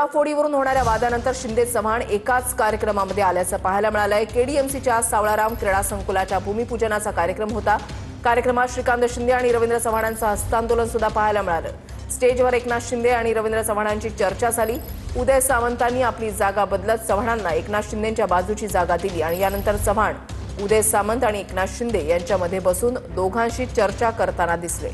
फोडाफोडीवरून होणाऱ्या वादानंतर शिंदे चव्हाण एकाच कार्यक्रमामध्ये आल्याचं पाहायला मिळालंय। केडीएमसीच्या सावळाराम क्रीडा संकुलाच्या भूमिपूजनाचा कार्यक्रम होता। कार्यक्रमात श्रीकांत शिंदे आणि रवींद्र चव्हाणांचं हस्तांदोलन सुद्धा पाहायला मिळालं। स्टेजवर एकनाथ शिंदे आणि रवींद्र चव्हाणांची चर्चा झाली। उदय सामंतांनी आपली जागा बदलत चव्हाणांना एकनाथ शिंदेंच्या बाजूची जागा दिली आणि यानंतर चव्हाण उदय सामंत आणि एकनाथ शिंदे यांच्यामध्ये बसून दोघांशी चर्चा करताना दिसले।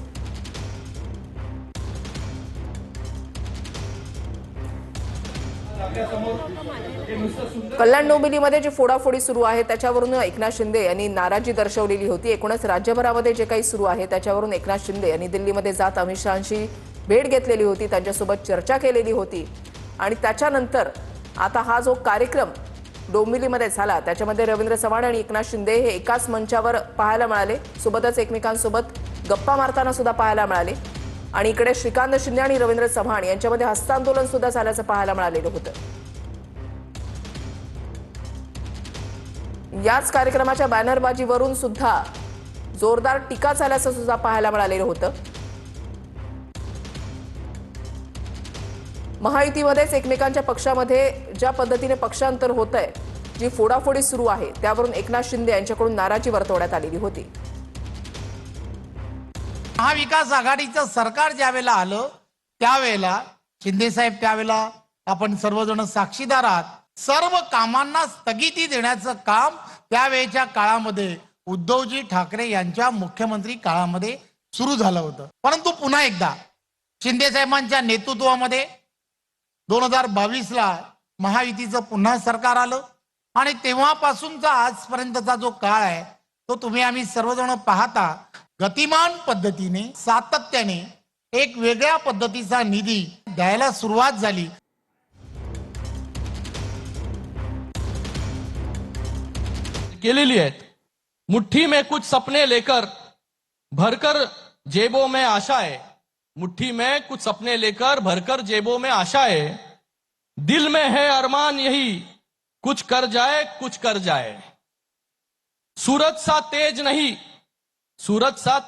कल्याण डोंबिवलीमध्ये जी फोडाफोडी सुरू आहे त्याच्यावरून एकनाथ शिंदे यांनी नाराजी दर्शवलेली होती। एकूणच राज्यभरामध्ये जे काही सुरू आहे त्याच्यावरून एकनाथ शिंदे यांनी दिल्लीमध्ये जात अमित शहांची भेट घेतलेली होती, त्यांच्यासोबत चर्चा केलेली होती आणि त्याच्यानंतर आता हा जो कार्यक्रम डोंबिवलीमध्ये झाला त्याच्यामध्ये रवींद्र चव्हाण आणि एकनाथ शिंदे हे एकाच मंचावर पाहायला मिळाले। सोबतच एकमेकांसोबत गप्पा मारताना सुद्धा पाहायला मिळाले आणि इकडे श्रीकांत शिंदे आणि रवींद्र चव्हाण यांच्यामध्ये हस्तांदोलन सुद्धा झाल्याचं पाहायला मिळालेलं होतं। याच कार्यक्रमाच्या बॅनरबाजीवरून सुद्धा जोरदार टीका झाल्याचं सुद्धा पाहायला मिळालेलं होतं। महायुतीमध्येच एकमेकांच्या पक्षामध्ये ज्या पद्धतीने पक्षांतर होतंय, जी फोडाफोडी सुरू आहे त्यावरून एकनाथ शिंदे यांच्याकडून नाराजी वर्तवण्यात आलेली होती। महाविकास आघाडीचं सरकार ज्यावेळेला आलं त्यावेळेला शिंदे साहेब त्यावेळेला आपण सर्वजण साक्षीदार आहात, सर्व कामांना स्थगिती देण्याचं काम त्यावेळेच्या काळामध्ये उद्धवजी ठाकरे यांच्या मुख्यमंत्री काळामध्ये सुरू झालं होतं। परंतु पुन्हा एकदा शिंदे साहेबांच्या नेतृत्वामध्ये 2022ला महायुतीचं पुन्हा सरकार आलं आणि तेव्हापासूनचा आजपर्यंतचा जो काळ आहे तो तुम्ही आम्ही सर्वजण पाहता गतिमान पद्धतीने सातत्याने एक वेगळ्या पद्धतीचा निधी द्यायला सुरुवात झाली। केलेली आहेत। मुट्ठी में कुछ सपने लेकर भरकर जेबों में आशाएं, मुट्ठी में कुछ सपने लेकर भरकर जेबों में आशाएं, दिल में है अरमान यही कुछ कर जाए। सूरज सा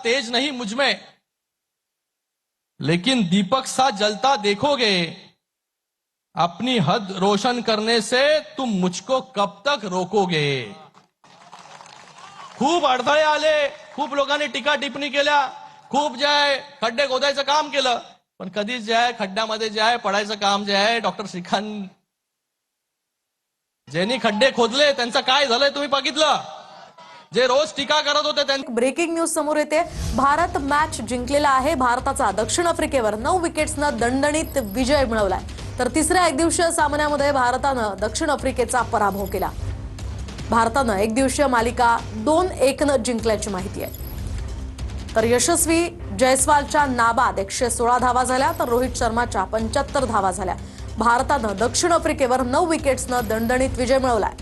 तेज नहीं मुझ में, लेकिन दीपक सा जलता देखोगे। अपनी हद रोशन करने से तुम मुझको कब तक रोकोगे। खूप अडथळे आले, खूप लोकांनी टीका टिप्पणी केल्या, खूप जे आहे खड्डे खोदायचं काम केलं, पण कधीच जे आहे खड्ड्यामध्ये जे आहे पडायचं काम जे आहे डॉक्टर श्रीकांत ज्यांनी खड्डे खोदले त्यांचं काय झालंय तुम्ही बघितलं। जे रोज टीका करत होते त्यांनी ब्रेकिंग न्यूज समोर येते। भारत मॅच जिंकलेला आहे। भारताचा दक्षिण आफ्रिकेवर 9 विकेट्सनं दणदणीत विजय मिळवलाय, तर तिसऱ्या एकदिवसीय सामन्यामध्ये भारतानं दक्षिण आफ्रिकेचा पराभव केला। भारतानं एकदिवसीय मालिका 2-1 जिंकल्याची माहिती आहे। तर यशस्वी जयस्वालच्या नाबाद 116 धावा झाल्या, तर रोहित शर्माच्या 75 धावा झाल्या। भारतानं दक्षिण आफ्रिकेवर 9 विकेट्सनं दणदणीत विजय मिळवलाय।